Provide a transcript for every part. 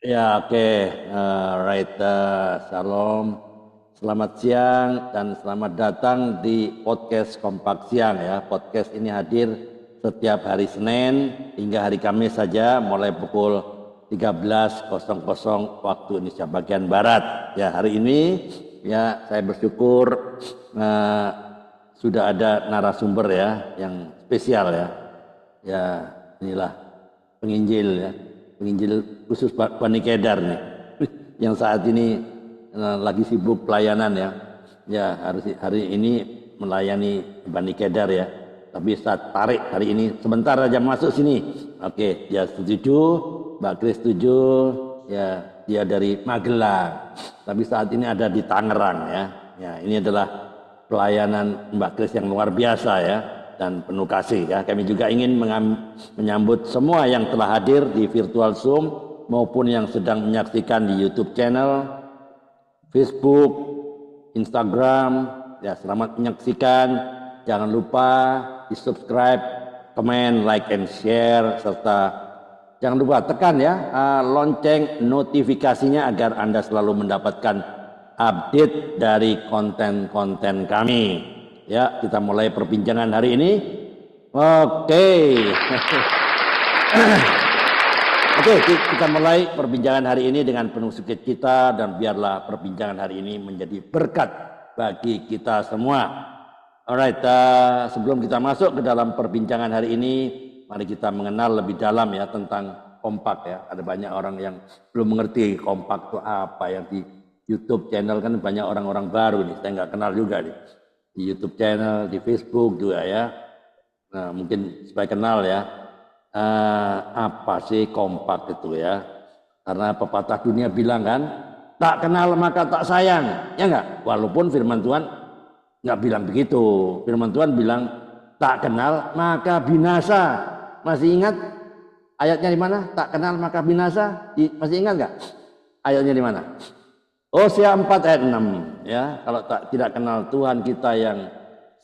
Ya, oke. Right. Shalom. Selamat siang dan selamat datang di podcast Kompak Siang ya. Podcast ini hadir setiap hari Senin hingga hari Kamis saja mulai pukul 13.00 waktu Indonesia bagian Barat. Ya, hari ini ya saya bersyukur sudah ada narasumber ya yang spesial ya. Ya, inilah penginjil ya. Penginjil khusus Bani Kedar nih yang saat ini lagi sibuk pelayanan ya. Ya, hari ini melayani Bani Kedar ya. Tapi saya tarik hari ini sebentar aja masuk sini. Oke, dia setuju, Mbak Kris setuju. Ya, dia dari Magelang. Tapi saat ini ada di Tangerang ya. Ya, ini adalah pelayanan Mbak Kris yang luar biasa ya dan penuh kasih ya. Kami juga ingin menyambut semua yang telah hadir di virtual Zoom maupun yang sedang menyaksikan di YouTube channel, Facebook, Instagram. Ya, selamat menyaksikan. Jangan lupa di-subscribe, comment, like and share serta jangan lupa tekan ya lonceng notifikasinya agar Anda selalu mendapatkan update dari konten-konten kami. Ya, kita mulai perbincangan hari ini. Oke. Oke, kita mulai perbincangan hari ini dengan penuh sukacita dan biarlah perbincangan hari ini menjadi berkat bagi kita semua. Alright, sebelum kita masuk ke dalam perbincangan hari ini, mari kita mengenal lebih dalam ya tentang Kompak ya. Ada banyak orang yang belum mengerti Kompak itu apa, yang di YouTube channel kan banyak orang-orang baru nih, saya nggak kenal juga nih. Di YouTube channel, di Facebook juga ya. Nah, mungkin supaya kenal ya, apa sih Kompak itu ya. Karena pepatah dunia bilang kan, tak kenal maka tak sayang, ya enggak? Walaupun firman Tuhan enggak bilang begitu. Firman Tuhan bilang, tak kenal maka binasa. Masih ingat ayatnya di mana? Tak kenal maka binasa. Masih ingat enggak? Ayatnya di mana? Hosea 4 ayat 6 ya, kalau tidak kenal Tuhan kita yang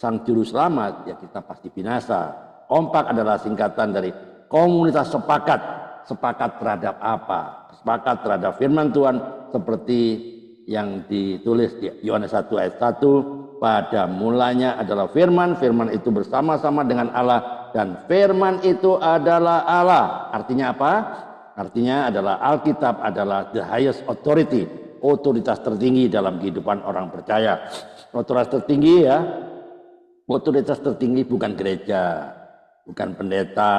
sang juru selamat ya kita pasti binasa. Kompak adalah singkatan dari komunitas sepakat. Sepakat terhadap apa? Sepakat terhadap firman Tuhan seperti yang ditulis di Yohanes 1 ayat 1, pada mulanya adalah firman, firman itu bersama-sama dengan Allah dan firman itu adalah Allah. Artinya apa? Artinya adalah Alkitab adalah the highest authority, otoritas tertinggi dalam kehidupan orang percaya. Otoritas tertinggi ya, otoritas tertinggi bukan gereja, bukan pendeta,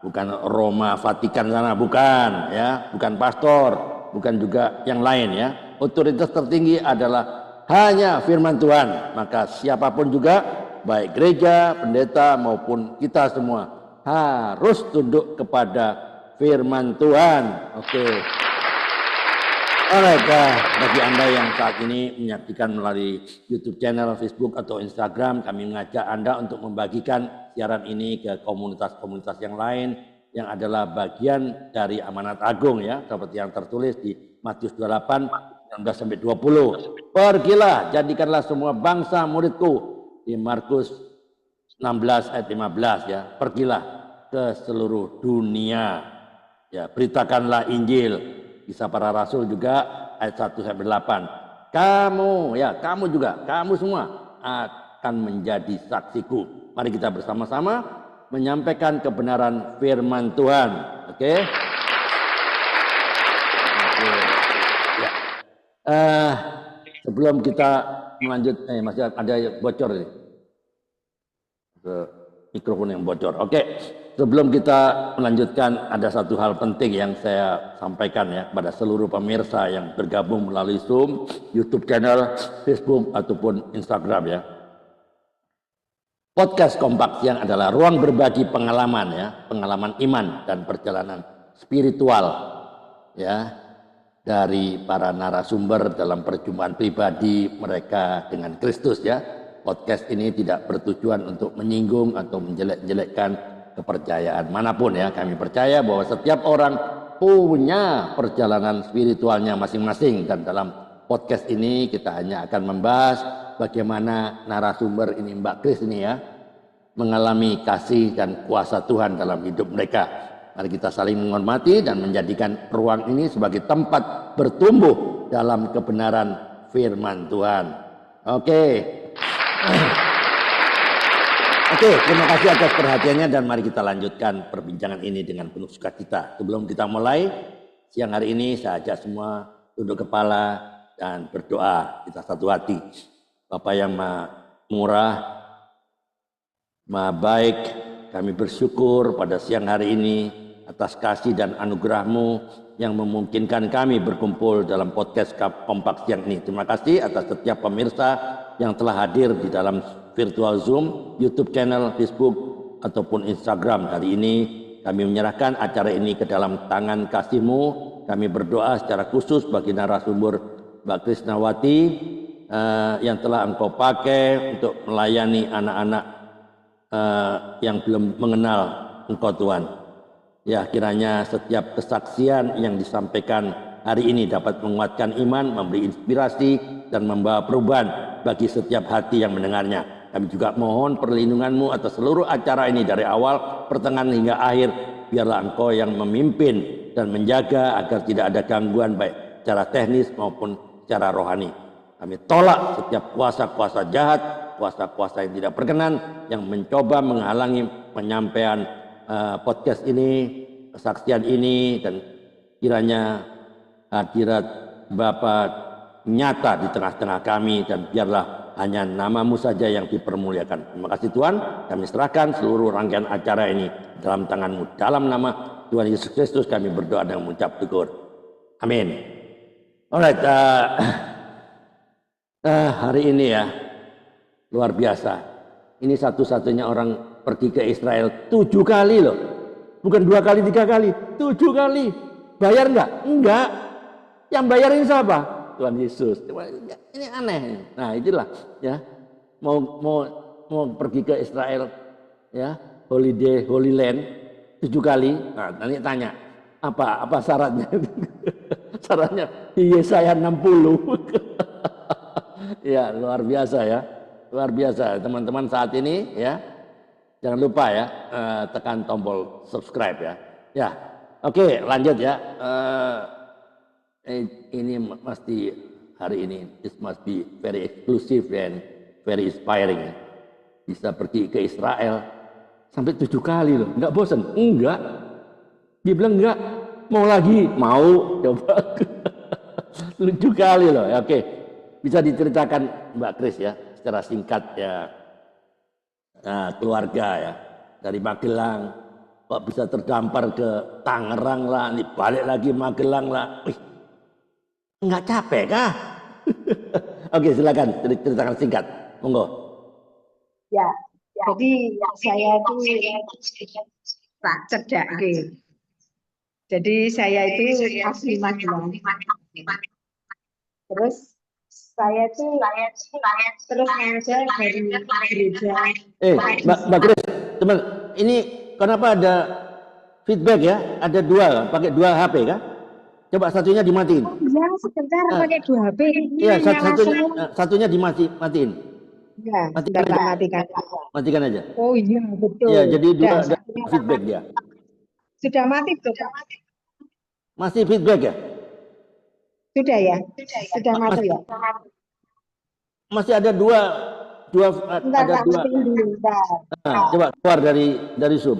bukan Roma, Vatikan sana, bukan ya, bukan pastor, bukan juga yang lain ya. Otoritas tertinggi adalah hanya firman Tuhan. Maka siapapun juga, baik gereja, pendeta maupun kita semua harus tunduk kepada firman Tuhan. Oke. Alright, bagi Anda yang saat ini menyaksikan melalui YouTube channel, Facebook atau Instagram, kami mengajak Anda untuk membagikan siaran ini ke komunitas-komunitas yang lain yang adalah bagian dari amanat agung ya, seperti yang tertulis di Matius 28 19 sampai 20. Pergilah, jadikanlah semua bangsa muridku di Markus 16 ayat 15 ya. Pergilah ke seluruh dunia. Ya, beritakanlah Injil. Kisah para Rasul juga ayat 1 sampai 8. Kamu ya, kamu juga, kamu semua akan menjadi saksiku. Mari kita bersama-sama menyampaikan kebenaran firman Tuhan. Oke? Oke. Ya. Sebelum kita melanjut, masih ada bocor nih. Mikrofon yang bocor. Oke. Sebelum kita melanjutkan, ada satu hal penting yang saya sampaikan ya kepada seluruh pemirsa yang bergabung melalui Zoom, YouTube channel, Facebook ataupun Instagram ya. Podcast Kompak Siang adalah ruang berbagi pengalaman ya, pengalaman iman dan perjalanan spiritual ya dari para narasumber dalam perjumpaan pribadi mereka dengan Kristus ya. Podcast ini tidak bertujuan untuk menyinggung atau menjelek-jelekkan kepercayaan manapun ya. Kami percaya bahwa setiap orang punya perjalanan spiritualnya masing-masing, dan dalam podcast ini kita hanya akan membahas bagaimana narasumber ini Mbak Kris ini ya mengalami kasih dan kuasa Tuhan dalam hidup mereka. Mari kita saling menghormati dan menjadikan ruang ini sebagai tempat bertumbuh dalam kebenaran firman Tuhan. Oke. Oke, terima kasih atas perhatiannya dan mari kita lanjutkan perbincangan ini dengan penuh sukacita. Sebelum kita mulai, siang hari ini saya ajak semua tunduk kepala dan berdoa. Kita satu hati. Bapa yang Maha Murah, Maha Baik, kami bersyukur pada siang hari ini atas kasih dan anugerah-Mu yang memungkinkan kami berkumpul dalam podcast Kompak siang ini. Terima kasih atas setiap pemirsa yang telah hadir di dalam virtual Zoom, YouTube channel, Facebook, ataupun Instagram. Hari ini kami menyerahkan acara ini ke dalam tangan kasih-Mu. Kami berdoa secara khusus bagi narasumber Mbak Krisnawati yang telah Engkau pakai untuk melayani anak-anak yang belum mengenal Engkau Tuhan. Ya, kiranya setiap kesaksian yang disampaikan hari ini dapat menguatkan iman, memberi inspirasi, dan membawa perubahan bagi setiap hati yang mendengarnya. Kami juga mohon perlindungan-Mu atas seluruh acara ini dari awal, pertengahan hingga akhir. Biarlah Engkau yang memimpin dan menjaga agar tidak ada gangguan baik secara teknis maupun secara rohani. Kami tolak setiap kuasa-kuasa jahat, kuasa-kuasa yang tidak berkenan, yang mencoba menghalangi penyampaian podcast ini, kesaksian ini, dan kiranya hadirat Bapa nyata di tengah-tengah kami, dan biarlah hanya nama-Mu saja yang dipermuliakan. Terima kasih Tuhan, kami serahkan seluruh rangkaian acara ini dalam tangan-Mu. Dalam nama Tuhan Yesus Kristus kami berdoa dan mengucap syukur. Amin. Alright, hari ini ya, luar biasa. Ini satu-satunya orang pergi ke Israel 7 kali loh. Bukan 2 kali, 3 kali, 7 kali. Bayar enggak? Enggak. Yang bayarin siapa? Tuhan Yesus. Ini aneh. Nah, itulah ya. Mau pergi ke Israel ya, holiday, Holy Land 7 kali. Nah, nanti tanya, apa syaratnya? Syaratnya di Yesaya 60. Ya, luar biasa ya. Luar biasa teman-teman saat ini ya. Jangan lupa ya, tekan tombol subscribe ya. Ya, oke, lanjut ya. Ini mesti hari ini, it must be very exclusive and very inspiring ya. Bisa pergi ke Israel sampai 7 kali loh, nggak bosan? Enggak. Dia bilang enggak, mau lagi, mau, coba. 7 kali loh, ya, oke. Bisa diceritakan Mbak Kris ya, secara singkat ya. Nah, keluarga ya dari Magelang kok bisa terdampar ke Tangerang lah, nih balik lagi Magelang lah. Wih, nggak capek kah? Oke, silakan ceritakan singkat, monggo. Ya, jadi saya itu tak cedak. Jadi saya itu asli Magelang. Terus saya itu terus ngajar dari gereja. Mbak Kris, teman, ini kenapa ada feedback ya? Ada 2, pakai 2 HP kah? Coba satunya dimatiin. Oh iya, sebentar pakai 2 HP. Iya, satunya dimatiin. Ya, sudah tak matikan. Matikan aja. Oh iya, betul. Iya, jadi 2 feedback dia. Sudah mati tuh. Masih feedback ya? Sudah ya? Sudah mati ya? Masih ada 2 ada 2. Nah, coba keluar dari Zoom.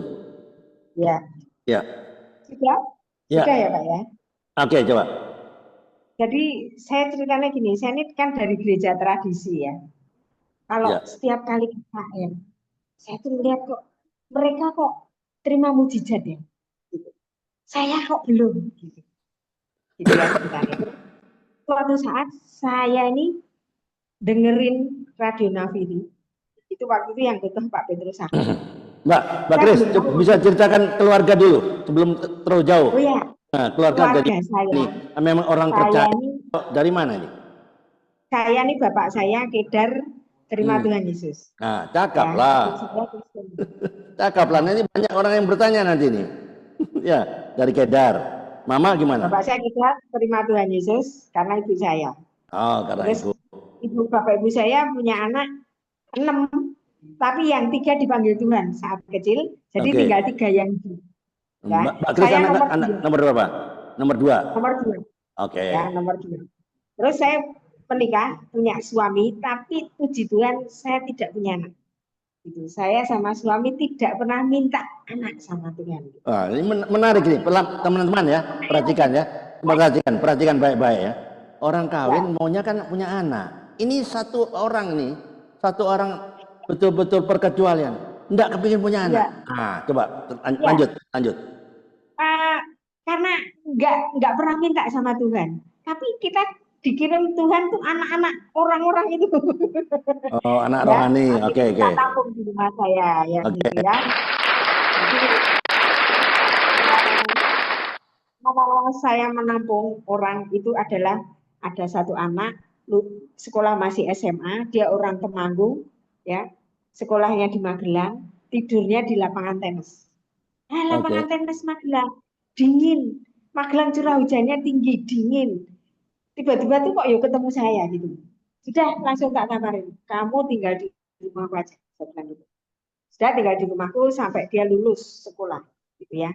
Ya. Ya. Sudah? Ya. Sudah ya Pak ya? Oke, coba. Jadi saya ceritanya gini, saya ini kan dari gereja tradisi ya. Kalau setiap kali KKN, saya tuh melihat kok mereka kok terima mujizat ya. Gitu. Saya kok belum. Gitu ya ceritanya. Suatu saat saya ini dengerin Radio Nafiri. Itu waktu itu yang ketua Pak Petrus. Mbak Kris, bisa ceritakan keluarga dulu sebelum terlalu jauh. Oh ya. Nah, keluarga dari saya. Ini memang orang percaya. Dari mana ini? Saya nih bapak saya Kedar terima Tuhan Yesus. Nah, cakap lah. Cakap lah. Nanti banyak orang yang bertanya nanti nih. Ya, dari Kedar. Mama gimana? Bapak saya Kedar terima Tuhan Yesus karena ibu saya. Oh, karena terus, ibu bapak ibu saya punya anak 6, tapi yang 3 dipanggil Tuhan saat kecil, jadi tinggal 3 yang hidup. Ya, Mbak Grace saya anak nomor berapa? Nomor 2. Nomor 2. Oke. Ya, nomor 2. Terus saya menikah, punya suami, tapi puji Tuhan saya tidak punya anak. Gitu. Saya sama suami tidak pernah minta anak sama Tuhan. Wah, ini menarik nih, teman-teman ya, perhatikan ya, perhatikan baik-baik ya. Orang kawin maunya kan punya anak. Ini satu orang betul-betul perkecualian, enggak kepingin punya anak. Nah, coba lanjut. Karena nggak pernah minta sama Tuhan, tapi kita dikirim Tuhan tuh anak-anak orang-orang itu. Oh, anak rohani. Oke. Kita tampung di rumah saya ya, gitu ya. Kalau saya menampung orang itu adalah ada satu anak sekolah masih SMA, dia orang Temanggung, ya, sekolahnya di Magelang, tidurnya di lapangan tenis. Lapangan tenis Magelang dingin, Magelang curah hujannya tinggi, dingin. Tiba-tiba tuh kok yuk ketemu saya gitu. Sudah langsung tak kabarin, kamu tinggal di rumahku aja. Sudah tinggal di rumahku sampai dia lulus sekolah, gitu ya.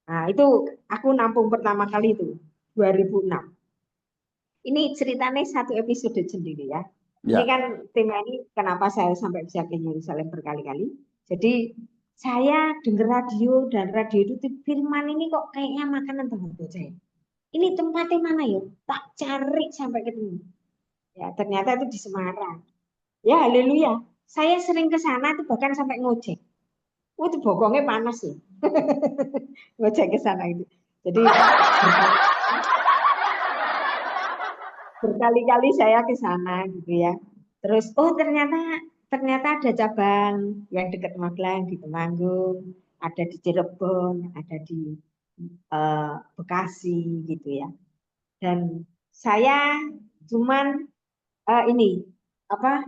Nah, itu aku nampung pertama kali itu 2006. Ini ceritanya satu episode sendiri ya. Ini kan tema ini kenapa saya sampai bisa ke Yerusalem berkali-kali. Jadi saya dengar radio dan radio itu firman ini kok kayaknya makanan banget buat saya. Ini tempatnya mana ya? Tak cari sampai ketemu. Ya, ternyata itu di Semarang. Ya, haleluya. Saya sering ke sana tuh bahkan sampai ngojek. Itu bokongnya panas sih. Ngojek ke sana itu. Jadi berkali-kali saya ke sana gitu ya. Terus ternyata ada cabang yang dekat Magelang di Temanggung, ada di Cirebon, ada di Bekasi gitu ya. Dan saya cuman ini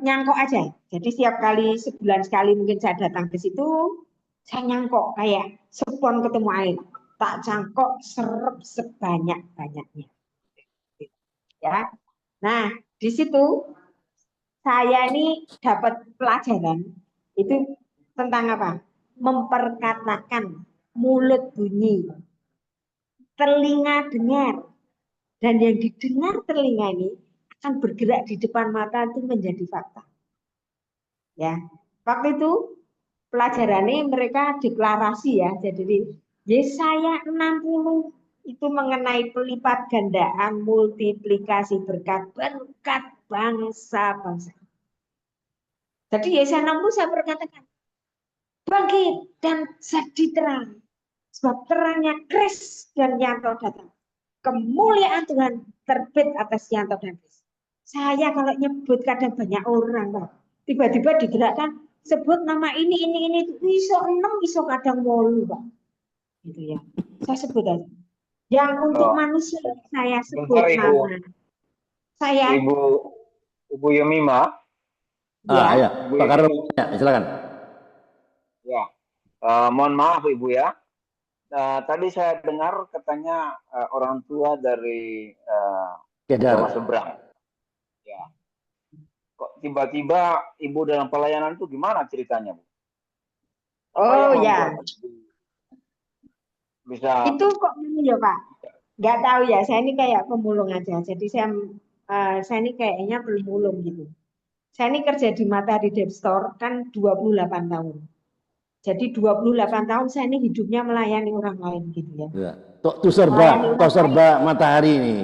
nyangkok aja. Jadi setiap kali sebulan sekali mungkin saya datang ke situ, saya nyangkok kayak spon ketemu air. Tak cangkok serep sebanyak-banyaknya. Ya. Nah, di situ saya ini dapat pelajaran itu tentang apa? Memperkatakan, mulut bunyi, telinga dengar, dan yang didengar telinga ini akan bergerak di depan mata itu menjadi fakta. Ya, waktu itu pelajarannya mereka deklarasi ya, jadi Yesaya 60 itu mengenai pelipat gandaan multiplikasi berkat bangsa-bangsa. Jadi Yesaya 60 saya berkatakan, bangkit dan jadi terang, sebab terangnya Kris dan Yanto datang. Kemuliaan Tuhan terbit atas Yanto dan Kris. Saya kalau nyebut kadang banyak orang, Pak. Tiba-tiba digerakkan, sebut nama ini, iso 6, iso kadang 8, Pak. Gitu ya. Saya sebut aja. Yang untuk manusia saya sebut nama. Saya Ibu Yemima. Ya, Pak Karno, silakan. Ya, mohon maaf Ibu ya. Tadi saya dengar katanya orang tua dari agama seberang. Ya. Kok tiba-tiba Ibu dalam pelayanan itu gimana ceritanya, Bu? Oh ya. Bisa. Itu kok ini ya Pak? Nggak tahu ya, saya ini kayak pemulung aja. Jadi saya ini kayaknya pemulung gitu. Saya ini kerja di Matahari Dev Store kan 28 tahun. Jadi 28 tahun saya ini hidupnya melayani orang lain gitu ya. Tuh serba Matahari ini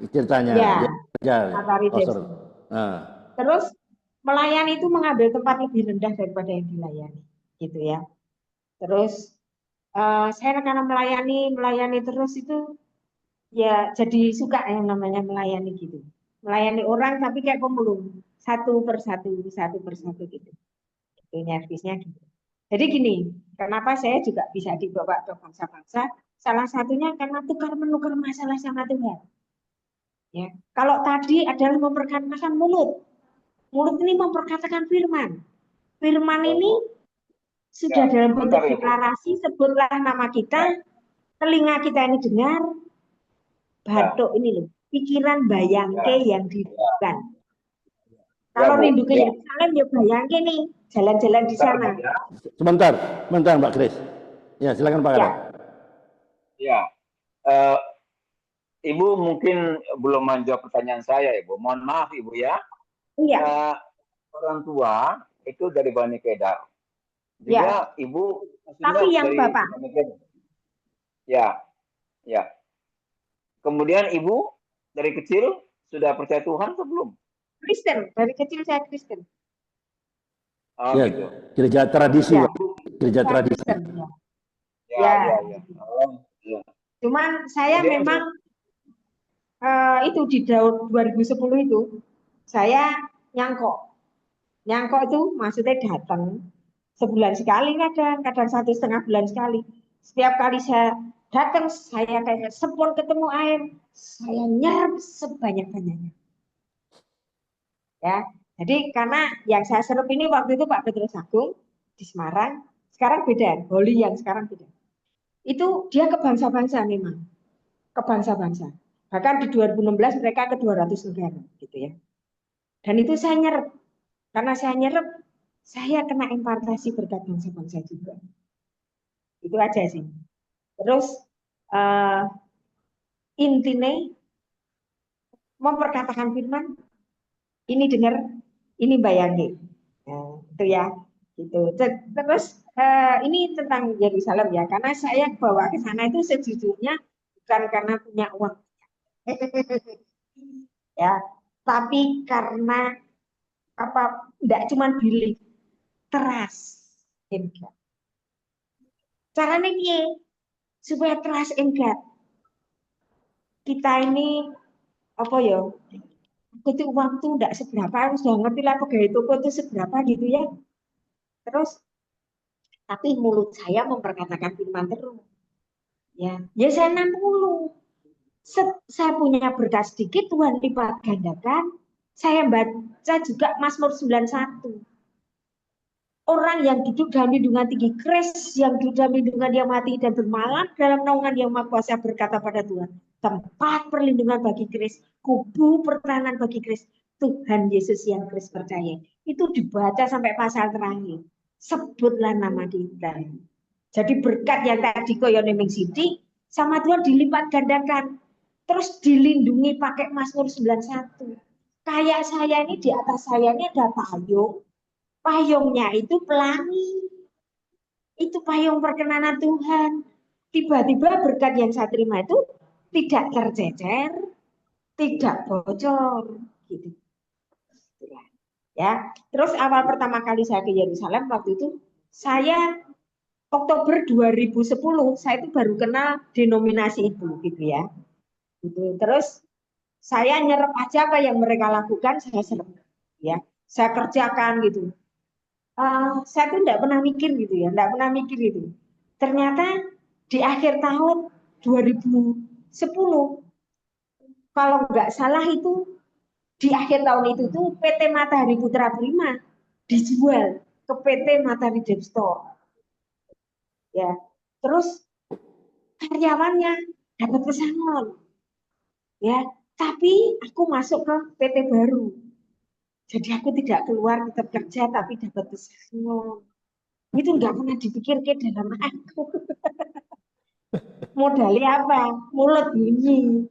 ceritanya. Ya, Matahari Dev Store. Terus melayani itu mengambil tempat lebih rendah daripada yang dilayani gitu ya. Terus saya karena melayani terus itu ya jadi suka yang namanya melayani gitu. Melayani orang tapi kayak pemulung, satu persatu gitu. Itu servisnya gitu. Jadi gini, kenapa saya juga bisa dibawa ke bangsa-bangsa? Salah satunya karena tukar menukar masalah sama Tuhan. Ya, kalau tadi adalah memperkatakan mulut. Mulut ini memperkatakan firman. Firman ini sudah dalam bentuk deklarasi, sebutlah nama kita, telinga kita ini dengar, batuk ini loh, pikiran bayangke yang dibutuhkan. Kalau rindu ke Yerusalem ya bayangke nih, jalan-jalan di sana. Sebentar Mbak Grace. Ya silakan Pak Karno. Ya, uh, Ibu mungkin belum menjawab pertanyaan saya, Ibu. Mohon maaf, Ibu ya. Iya. Orang tua itu dari Bani Kedar. Juga ya. Ibu Tapi yang dari Bapak. Bani Kedar. Ya, ya. Kemudian Ibu dari kecil sudah percaya Tuhan atau belum? Kristen, dari kecil saya Kristen. Oh, ya, gitu. Gereja tradisi, Ya. Gereja tradisi. Kristen, ya. Oh, ya. Cuman saya Kemudian, memang itu di tahun 2010 itu saya nyangkok itu maksudnya datang sebulan sekali, kadang 1,5 bulan sekali. Setiap kali saya datang, saya kayak sepon ketemu air, saya nyerap sebanyak-banyaknya. Ya, jadi karena yang saya serap ini waktu itu Pak Petrus Agung di Semarang, sekarang beda, Holi yang sekarang beda. Itu dia ke bangsa-bangsa memang, ke bangsa-bangsa. Bahkan di 2016 mereka ke 200 negara, gitu ya. Dan itu saya nyerap, karena saya nyerap, saya kena impartasi berkat bangsa-bangsa juga. Itu aja sih. Terus intinya memperkatakan firman, ini dengar, ini bayangin. Nah, itu ya. Gitu. Terus ini tentang Yerusalem ya, karena saya bawa ke sana itu sejujurnya bukan karena punya uang. Ya, tapi karena apa, enggak cuma belief, trust in God. Caranya piye? Supaya trust in God. Kita ini apa ya? Itu uang tuh enggak seberapa, sudah ngerti lah pegawai toko itu seberapa gitu ya. Terus tapi mulut saya memperkatakan firman terus. Ya saya 60. Saya punya berkat sedikit, Tuhan lipat gandakan. Saya baca juga Mazmur 91. Orang yang duduk dalam lindungan tinggi Kris, yang duduk dalam lindungan Yang Maha Tinggi dan bermalam dalam naungan Yang Maha Kuasa berkata pada Tuhan, tempat perlindungan bagi Kris, kubu pertahanan bagi Kris, Tuhan Yesus yang Kris percaya. Itu dibaca sampai pasal terakhir. Sebutlah nama kita. Jadi berkat yang tadi koyo nemeng Siti, sama Tuhan dilipat gandakan. Terus dilindungi pakai Mazmur 91. Kayak saya ini, di atas saya ini ada payung. Payungnya itu pelangi. Itu payung perkenanan Tuhan. Tiba-tiba berkat yang saya terima itu tidak tercecer, tidak bocor. Gitu. Ya. Terus awal pertama kali saya ke Yerusalem waktu itu, saya Oktober 2010, saya itu baru kenal denominasi itu, gitu ya. Gitu. Terus saya nyerap aja apa yang mereka lakukan, saya serap. Ya. Saya kerjakan gitu. Saya tuh enggak pernah mikir gitu ya, enggak pernah mikir gitu. Ternyata di akhir tahun 2010, kalau enggak salah itu di akhir tahun itu tuh PT Matahari Putra Prima dijual ke PT Matahari Debt Store. Ya, terus karyawannya dapat pesangon. Ya, tapi aku masuk ke PT baru. Jadi aku tidak keluar, tetap kerja tapi dapat pesangon. Itu enggak pernah dipikirkan dalam aku. Modalnya apa? Mulut bunyi.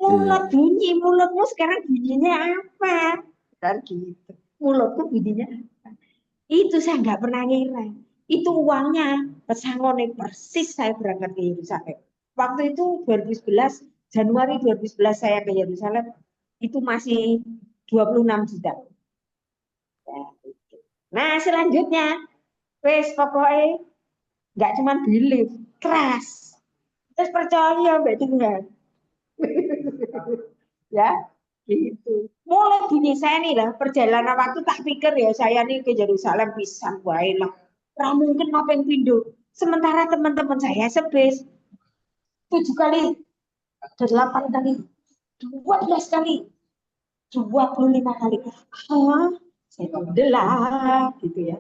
Mulut bunyi, mulutmu sekarang bunyinya apa? Dan gitu. Mulutku bunyinya apa? Itu saya nggak pernah ngira. Itu uangnya pesangon persis saya berangkat ke Yerusalem. Waktu itu 2011, Januari 2011 saya ke Yerusalem, itu masih 26 juta. Nah selanjutnya, wes pokoknya nggak cuma belief, trust. Terus percaya mbak Tuhan. Ya, gitu. Mulai bunyi saya nih lah, perjalanan waktu tak pikir ya saya nih ke Yerusalem pisan wae lah. Ora mungkin mapen pindho. Sementara teman-teman saya sebes 7 kali, 8 kali, 12 kali, 25 kali. Saya udah gitu ya.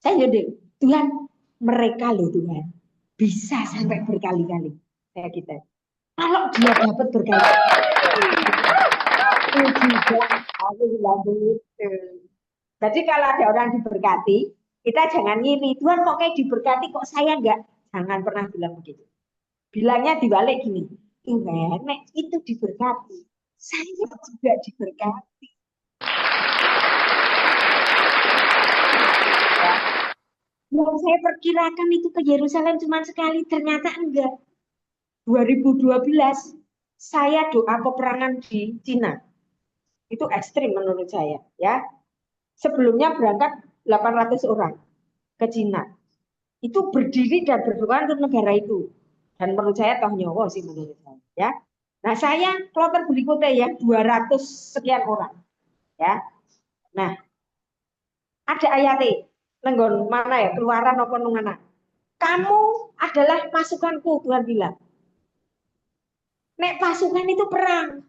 Saya jadi Tuhan, mereka loh Tuhan bisa sampai berkali-kali kayak kita. Kalau dia dapat berkali-kali, aku bilang begitu. Jadi kalau ada orang diberkati, kita jangan ngiri. Tuhan kok kayak diberkati, kok saya enggak? Jangan pernah bilang begitu. Bilangnya dibalik gini, Tuhan, nek itu diberkati, saya juga diberkati. Ya. Yang saya perkirakan itu ke Yerusalem cuma sekali, ternyata enggak. 2012 saya doa peperangan di Cina. Itu ekstrim menurut saya, ya. Sebelumnya berangkat 800 orang ke Cina. Itu berdiri dan berdoa untuk negara itu. Dan menurut saya toh nyawa sih menurut saya, ya. Nah, saya kloter berikutnya ya 200 sekian orang, ya. Nah, ada ayatnya, nenggon mana ya, keluaran apa mana? Kamu adalah pasukanku, Tuhan bilang. Nek pasukan itu perang,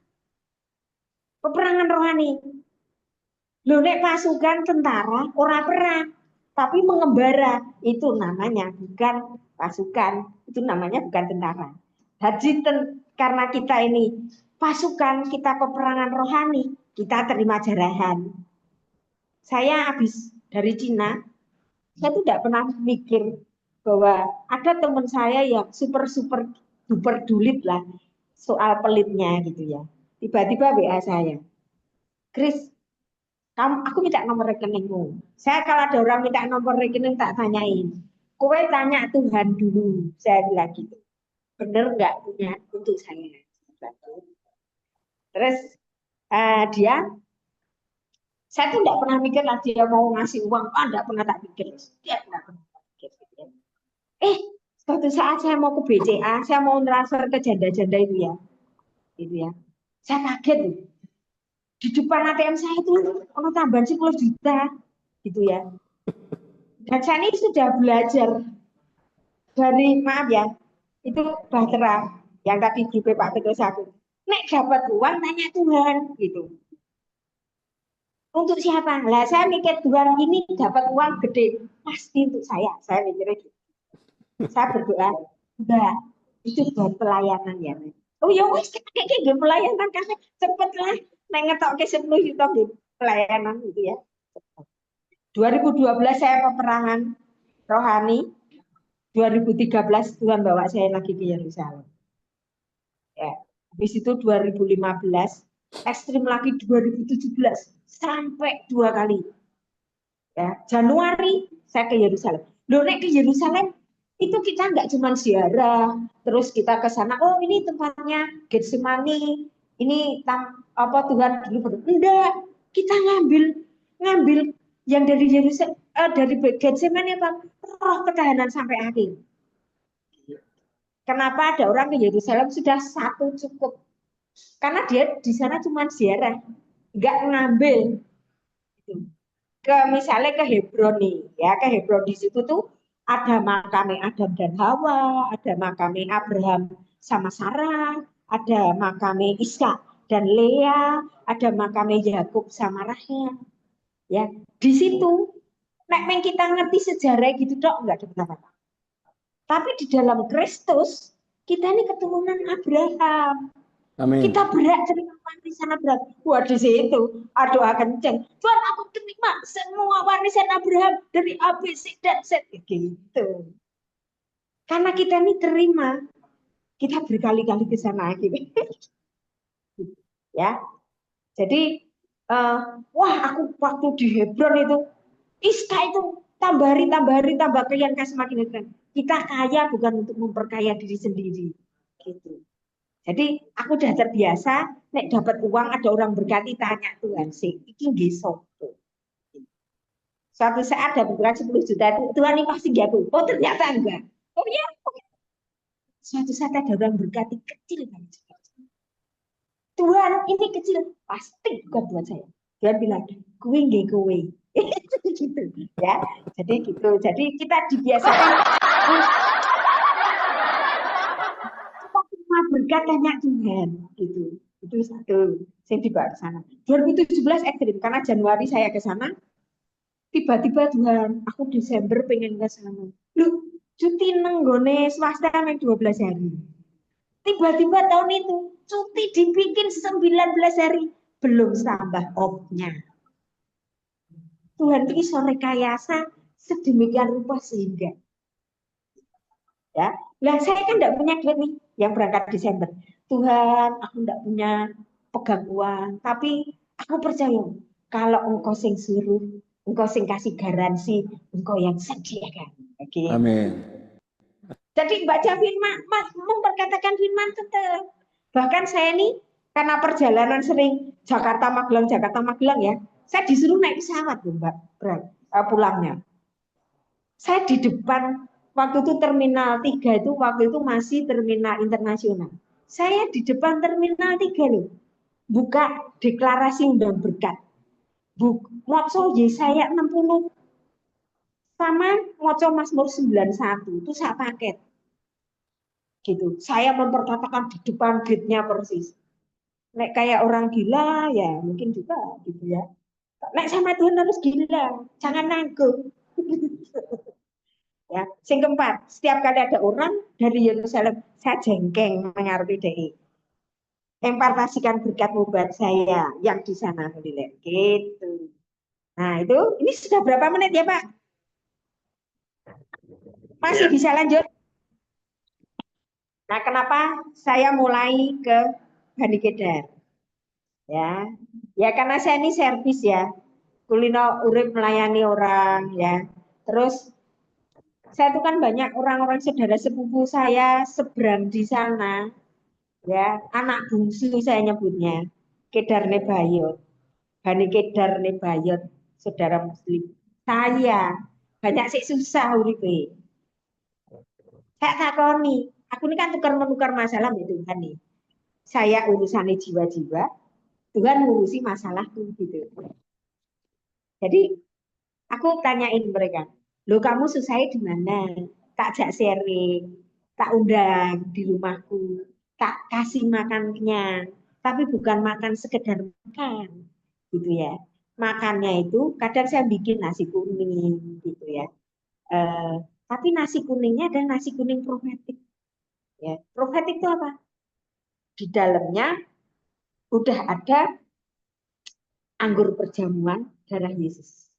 peperangan rohani. Loh, nek pasukan tentara orang perang, tapi mengembara, itu namanya bukan pasukan, itu namanya bukan tentara. Jadi karena kita ini pasukan, kita peperangan rohani, kita terima jarahan. Saya habis dari Cina, saya tuh tidak pernah mikir bahwa ada teman saya yang super duper dulit lah soal pelitnya gitu ya. Tiba-tiba WA saya, Chris, aku minta nomor rekeningmu. Saya kalau ada orang minta nomor rekening tak tanyain. Kowe tanya Tuhan dulu, saya bilang gitu. Bener nggak punya untuk saya? Terus saya tuh nggak pernah mikir lah dia mau ngasih uang, nggak pernah tak pikir. Dia nggak pernah tak pikir. Suatu saat saya mau ke BCA, saya mau transfer ke janda-janda itu ya, gitu ya. Saya kaget di depan ATM saya itu ono tambahan 10 juta, gitu ya. Dan saya ini sudah belajar dari, maaf ya, itu Bahtera yang tadi grup Pak Teguh Satu. Nek dapat uang tanya Tuhan, gitu. Untuk siapa? Lah saya mikir Tuhan ini dapat uang gede, pasti untuk saya. Saya mikirnya gitu. Saya berdoa, enggak, itu buat pelayanan ya. Oh ya wis kayak pelayanan kan cepet lah. Nek ngetokke 10 juta pelayanan gitu ya. 2012 saya peperangan rohani, 2013 Tuhan bawa saya lagi ke Yerusalem. Ya, habis itu 2015, ekstrim lagi 2017 sampai 2 kali. Ya, Januari saya ke Yerusalem. Loh, nek ke Yerusalem itu kita nggak cuma ziarah, terus kita ke sana, oh ini tempatnya Getsemani, ini apa Tuhan dulu. Enggak, kita ngambil yang dari Yerusalem, dari Getsemani apa? Roh ketahanan sampai akhir. Kenapa ada orang ke Yerusalem sudah satu cukup? Karena dia di sana cuma ziarah, nggak ngambil. Misalnya ke Hebron nih, ya ke Hebron di situ tuh ada makamnya Adam dan Hawa, ada makamnya Abraham sama Sarah, ada makamnya Ishak dan Lea, ada makamnya Yakub sama Rahel. Ya, di situ nek kita ngerti sejarah gitu dok nggak ada apa-apa. Tapi di dalam Kristus kita ini keturunan Abraham. Amin. Kita berat terima warisan Abraham. Wah di situ doa kenceng. Tuhan aku terima semua warisan Abraham dari A, B, C dan Z gitu. Karena kita ini terima, kita berkali-kali ke sana gitu. Ya, jadi wah aku waktu di Hebron itu, Iska itu tambah kaya semakin keren. Kita kaya bukan untuk memperkaya diri sendiri, gitu. Jadi aku udah terbiasa, nek dapat uang ada orang berkati tanya Tuhan sih, iki nggih sopo. Suatu saat dapat uang 10 juta itu Tuhan ini pasti nggak tuh. Oh ternyata enggak. Oh ya. Suatu saat ada orang berkati kecil banget. Tuhan ini kecil pasti bukan buat saya. Tuhan bilang, gue nggih kowe. Gitu ya. Jadi gitu. Jadi kita dibiasakan berkat tanya Tuhan gitu. Itu satu. Saya dibawa ke sana. 2017 ekstrim karena Januari saya ke sana. Tiba-tiba Tuhan, aku Desember pengen ke sana. Loh, cuti nenggone swasta yang 12 hari. Tiba-tiba tahun itu cuti dibikin 19 hari, belum tambah off-nya. Tuhan ini sore kayasa sedemikian rupa sehingga Ya, lah saya kan enggak punya duit nih yang berangkat Desember. Tuhan, aku enggak punya pegang uang, tapi aku percaya kalau engkau sing suruh, engkau sing kasih garansi, engkau yang sediakan. Oke. Amin. Jadi baca firman, memperkatakan firman tetap. Bahkan saya ini karena perjalanan sering Jakarta Magelang ya, saya disuruh naik pesawat loh Mbak, pulangnya. Saya di depan, waktu itu terminal 3 itu, waktu itu masih terminal internasional. Saya di depan terminal 3 loh, buka deklarasi undang berkat. Moco Yesaya 60 sama moco Mazmur 91 itu saya paket. Gitu. Saya memperkatakan di depan gate-nya persis. Nek kayak orang gila ya mungkin juga gitu ya. Nek sama Tuhan harus gila, jangan nanggung. Ya, sing keempat, setiap kali ada orang dari Yerusalem, saya jengkeng mengaruhi DI. Impartasikan berkat buat saya yang di sana melihat gitu. Nah itu, ini sudah berapa menit ya Pak? Masih bisa lanjut? Nah kenapa saya mulai ke Bani Kedar? Ya, ya karena saya ini servis ya, kulino urip melayani orang ya. Terus saya itu kan banyak orang-orang saudara sepupu saya seberang di sana ya, anak bungsu saya nyebutnya Kedar Nebayot, Bani Kedar Nebayot, saudara muslim. Saya banyak sih susah uripe. Saya takoni, aku ini kan tukar menukar masalah ya Tuhan nih. Saya urusannya jiwa-jiwa, Tuhan ngurusi masalahku gitu. Jadi aku tanyain mereka, lo kamu susahnya di mana? Tak ajak sharing, tak undang di rumahku, tak kasih makan kenyang, tapi bukan makan sekedar makan, gitu ya. Makannya itu kadang saya bikin nasi kuning, gitu ya. Eh, tapi nasi kuningnya adalah nasi kuning profetik. Ya, profetik itu apa? Di dalamnya udah ada anggur perjamuan darah Yesus.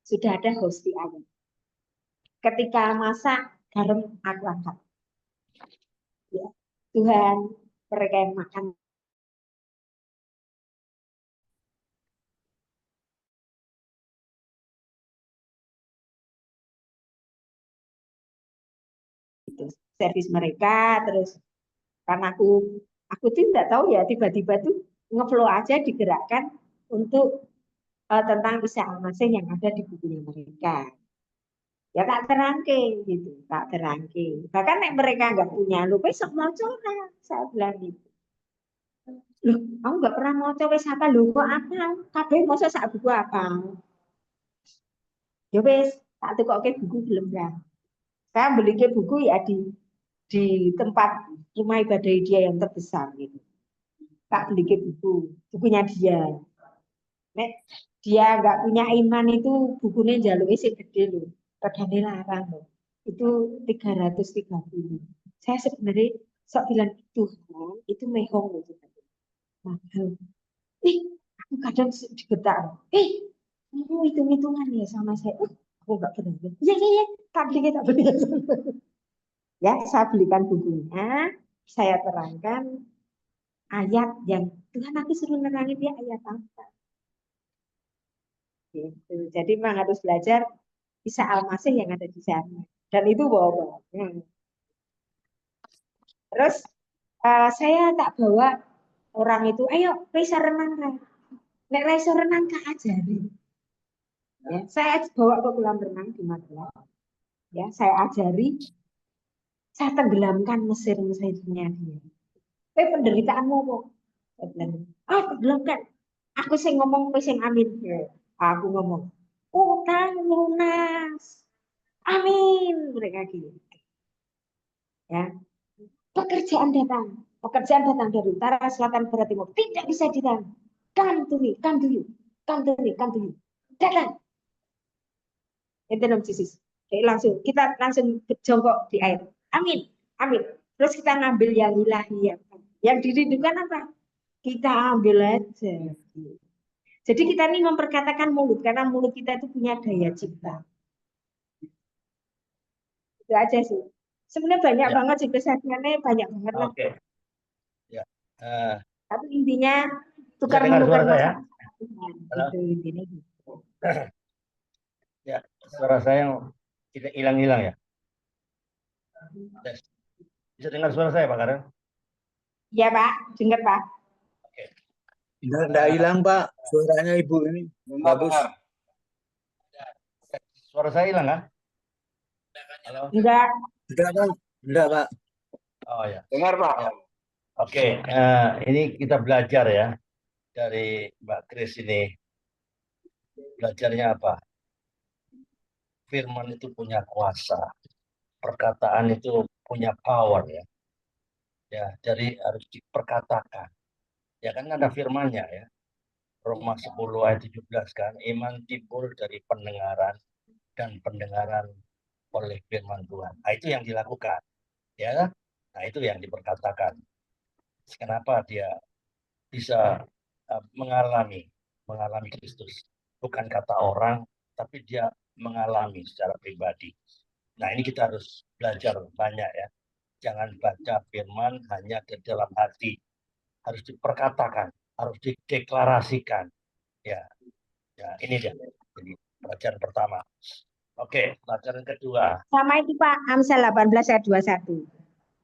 Sudah ada hosti ayam. Ketika masak, garam aku angkat. Ya. Tuhan, mereka yang makan itu servis mereka, terus karena aku tuh tidak tahu ya, tiba-tiba tuh ngeflow aja digerakkan untuk tentang Isa Al-Masih yang ada di bukunya mereka. Ya tak terangke gitu, tak terangke. Bahkan nek mereka nggak punya, lu besok mau coba, saya bilang gitu. Loh, kamu nggak pernah mau coba apa lu kok apa? Kabeh masa sak buku apa? Ya wes, tak tukoke buku belum ya. Saya beli ke buku ya di tempat rumah ibadah dia yang terbesar gitu. Tak beli ke bukunya dia. Nek dia nggak punya iman itu bukunya jalur isi gede loh. Padahal larang loh. Itu 330. Saya sebenarnya sok bilang itu mehong loh. Mahal. Eh, aku kadang digetak. Kamu hitung-hitungan ya sama saya. Aku nggak pernah. Iya, iya, iya. Tak beli, tak beli. Ya, saya belikan bukunya. Saya terangkan ayat yang Tuhan aku suruh nerangin dia ayat apa. Gitu. Jadi memang harus belajar Isa Al-Masih yang ada di sana. Dan itu bawa. Terus saya tak bawa orang itu, ayo Risa renang. Nek Risa renang kak ajari. Ya, saya bawa ke kolam renang di Magelang. Ya, saya ajari, saya tenggelamkan Mesir-Mesirnya dia. Penderitaanmu apa? Saya bilang, tenggelamkan. Aku sing ngomong, aku sing amin. Ya, aku ngomong, utang lunas. Amin. Mereka gitu. Ya, pekerjaan datang. Pekerjaan datang dari utara, selatan, barat, timur. Tidak bisa ditahan. Come to me, come to you. Come to me, come to you. Datang. Itu nom Jesus. Jadi langsung, kita langsung jongkok di air. Amin. Amin. Terus kita ngambil yang ilahi. Yang dirindukan apa? Kita ambil aja. Jadi kita ini memperkatakan mulut. Karena mulut kita itu punya daya cipta. Itu aja sih. Sebenarnya banyak Ya. banget sih kesadarannya, banyak banget lah. Oke. Ya. Tapi intinya Bisa tukar dengar menukar suara saya? masalah Tuhan. Halo? Itu intinya gitu. Ya, suara saya tidak hilang-hilang ya. Tes. Bisa dengar suara saya, Pak Karen? Iya Pak, dengar Pak. Oke. Enggak hilang Pak, suaranya Ibu ini bagus. Suara saya hilang kan? Halo? Enggak. Enggak Pak, enggak Pak. Oh ya. Dengar Pak. Ya. Oke, ini kita belajar ya dari Mbak Kris ini. Belajarnya apa? Firman itu punya kuasa. Perkataan itu punya power ya. Ya, jadi harus diperkatakan. Ya kan ada firmannya ya. Roma 10 ayat 17 kan, iman timbul dari pendengaran dan pendengaran oleh firman Tuhan. Nah, itu yang dilakukan. Ya. Nah, itu yang diperkatakan. Kenapa dia bisa mengalami Kristus? Bukan kata orang, tapi dia mengalami secara pribadi. Nah, ini kita harus belajar banyak ya. Jangan baca firman hanya ke dalam hati. Harus diperkatakan, harus dideklarasikan. Ya, ini dia. Jadi pelajaran pertama. Oke, pelajaran kedua. Sama itu Pak, Amsal 18 ayat 21.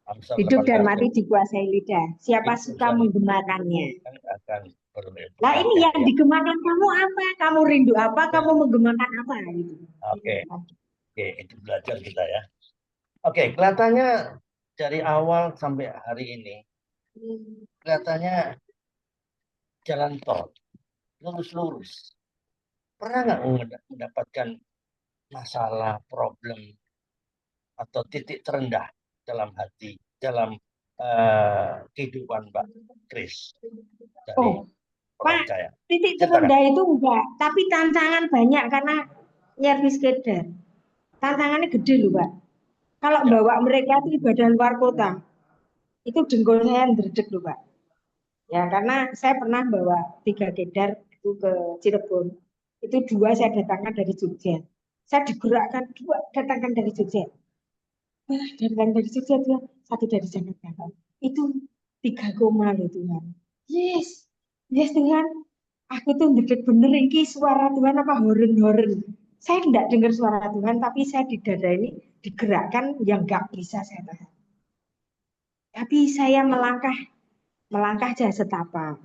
Amsal Hidup dan 18. mati dikuasai lidah. Siapa Hidup suka dan menggemarkannya? akan Nah ini yang digemakan kamu apa? Kamu rindu apa? Kamu menggemakan apa? Gitu. Oke, itu belajar kita ya. Oke, kelihatannya dari awal sampai hari ini, kelihatannya jalan tol, lurus-lurus. Pernah nggak mendapatkan masalah, problem, atau titik terendah dalam hati, dalam kehidupan Mbak Kris? Oh, Pak, Saya. titik terendah itu enggak, tapi tantangan banyak karena nyervis keder. Tantangannya gede loh Pak. Kalau bawa mereka itu ibadah luar kota, itu dengkul saya ndredeg loh Pak. Ya karena saya pernah bawa 3 kedar itu ke Cirebon. Itu 2 saya datangkan dari Jogja. Saya digerakkan 2 datangkan dari Jogja. Datangkan dari Jogja dia 1 dari Jakarta. Itu 3 koma loh Tuhan. Yes, yes Tuhan. Aku tuh ndredeg bener ini suara Tuhan apa horen-horen. Saya tidak dengar suara Tuhan, tapi saya di dada ini digerakkan yang nggak bisa saya tahan. Tapi saya melangkah aja setapak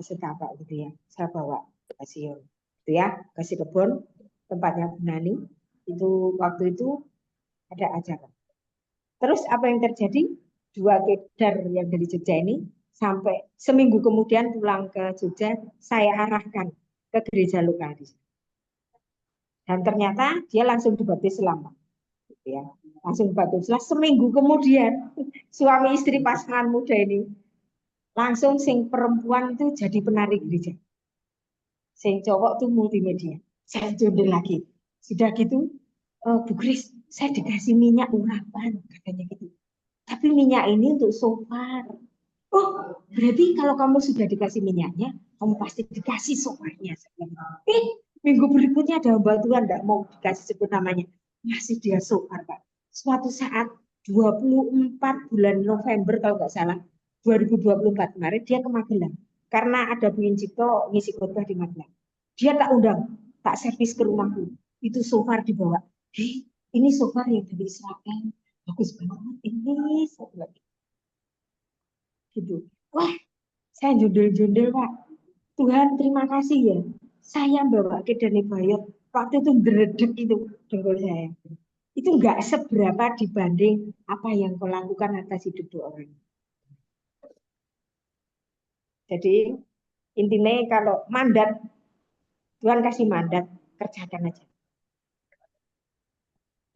gitu ya. Saya bawa ke Sion, gitu ya, ke Cirebon, tempatnya Bu Nani. Itu waktu itu ada acara. Terus apa yang terjadi? 2 kedar yang dari Jogja ini sampai seminggu kemudian pulang ke Jogja, saya arahkan ke gereja lokal di sana. Dan ternyata dia langsung dibaptis Islam, gitu ya. Langsung dibaptis Islam. Seminggu kemudian suami istri pasangan muda ini langsung sing perempuan itu jadi penari gereja. Sing cowok tuh multimedia. Saya jodoh lagi. Sudah gitu, Bu Kris, saya dikasih minyak urapan katanya gitu. Tapi minyak ini untuk sofar. Oh, berarti kalau kamu sudah dikasih minyaknya, kamu pasti dikasih sofarnya. Minggu berikutnya ada bantuan enggak mau dikasih sebut namanya. Masih dia sofar, Pak. Suatu saat 24 bulan November kalau nggak salah, 2024 kemarin dia ke Magelang. Karena ada Bu Incipto ngisi khotbah di Magelang. Dia tak undang, tak servis ke rumahku. Itu sofar dibawa. Ini sofar yang dari Israel. Bagus banget ini. Gitu. Wah, saya jundul-jundul Pak. Tuhan terima kasih ya. Saya bawa ke Dani Bayot. Waktu itu dredeg itu dengkul saya. Itu nggak seberapa dibanding apa yang kau lakukan atas hidup 2 orang. Jadi intinya kalau mandat, Tuhan kasih mandat, kerjakan aja.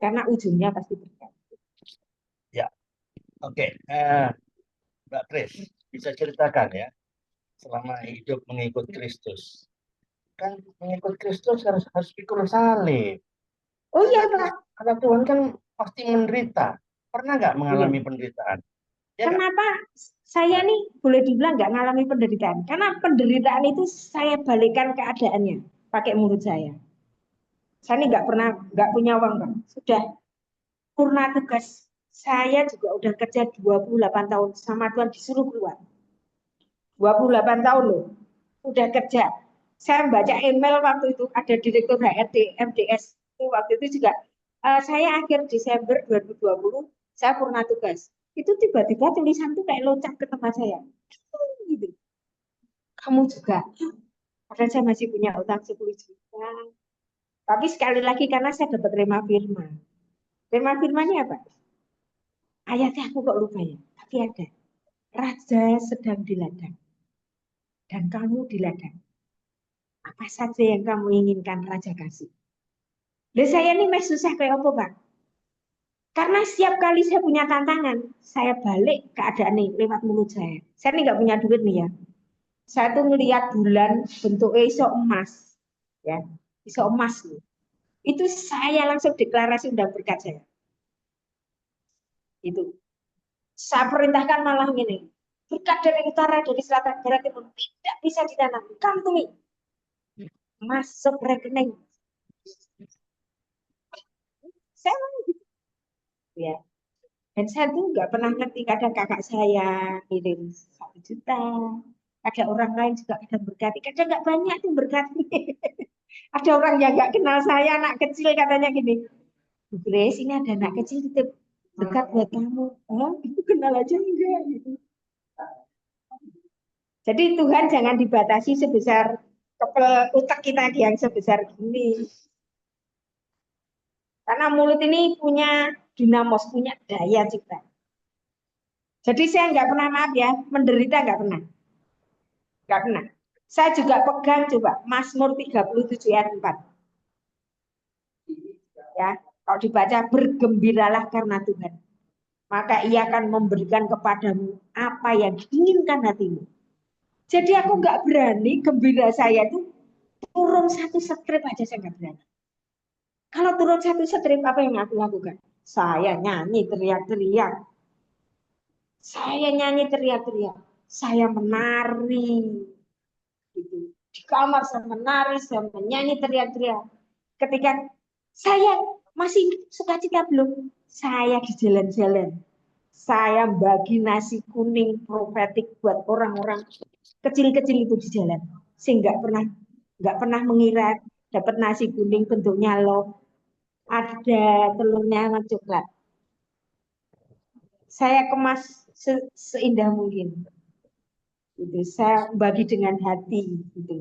Karena ujungnya pasti berkat. Ya, oke. Mbak Kris, bisa ceritakan ya, selama hidup mengikut Kristus. Kan mengikut Kristus harus pikul salib. Oh iya Pak. Karena Tuhan kan pasti menderita. Pernah nggak mengalami Iya. penderitaan? Ya, kenapa saya nih boleh dibilang nggak mengalami penderitaan? Karena penderitaan itu saya balikkan keadaannya pakai mulut saya. Saya ini nggak punya uang Pak. Sudah purna tugas Saya juga udah kerja 28 tahun sama Tuhan disuruh keluar. 28 tahun loh, udah kerja. Saya baca email waktu itu ada Direktur HRD MDS itu waktu itu juga saya akhir Desember 2020 saya purna tugas. Itu tiba-tiba tulisan tuh kayak loncat ke tempat saya. Gitu. Kamu juga. Padahal saya masih punya utang 10 juta. Tapi sekali lagi karena saya dapat rema firman. Rema firmannya apa? Ayatnya aku kok lupa ya. Tapi ada. Raja sedang di ladang. Dan kamu di ladang. Apa saja yang kamu inginkan Raja kasih. Dan saya ini masih susah kayak apa, Pak? Karena setiap kali saya punya tantangan, saya balik keadaan nih lewat mulut saya. Saya ini nggak punya duit nih ya. Saya tuh ngelihat bulan bentuknya iso emas, ya, iso emas nih. Itu saya langsung deklarasi undang berkat saya. Itu. Saya perintahkan malah gini, berkat dari utara, dari selatan, barat, timur tidak bisa ditanam. Kamu tuh masuk rekening. Saya gitu, ya. Dan saya tuh nggak pernah ngerti, kadang kakak saya kirim 1 juta, ada orang lain juga kadang berkati, kadang nggak banyak tuh berkati. Ada orang yang nggak kenal saya, anak kecil katanya gini, Bu Grace ini ada anak kecil titip berkat buat kamu. Oh, itu kenal aja enggak gitu. Jadi Tuhan jangan dibatasi sebesar kepel utak kita yang sebesar gini. Karena mulut ini punya dinamos, punya daya cipta. Jadi saya nggak pernah, maaf ya, menderita nggak pernah. Nggak pernah. Saya juga pegang coba Mazmur 37 ayat 4. Ya, kalau dibaca, bergembiralah karena Tuhan. Maka ia akan memberikan kepadamu apa yang diinginkan hatimu. Jadi aku nggak berani, gembira saya itu turun 1 strip aja saya nggak berani. Kalau turun 1 strip, apa yang aku lakukan? Saya nyanyi teriak-teriak. Saya nyanyi teriak-teriak. Saya menari. Gitu. Di kamar saya menari, saya menyanyi teriak-teriak. Ketika saya masih sukacita belum, saya di jalan-jalan. Saya bagi nasi kuning profetik buat orang-orang kecil-kecil itu di jalan. Sehingga nggak pernah mengira dapat nasi kuning bentuknya loaf, ada telurnya sama coklat. Saya kemas seindah mungkin. Gitu. Saya bagi dengan hati. Gitu.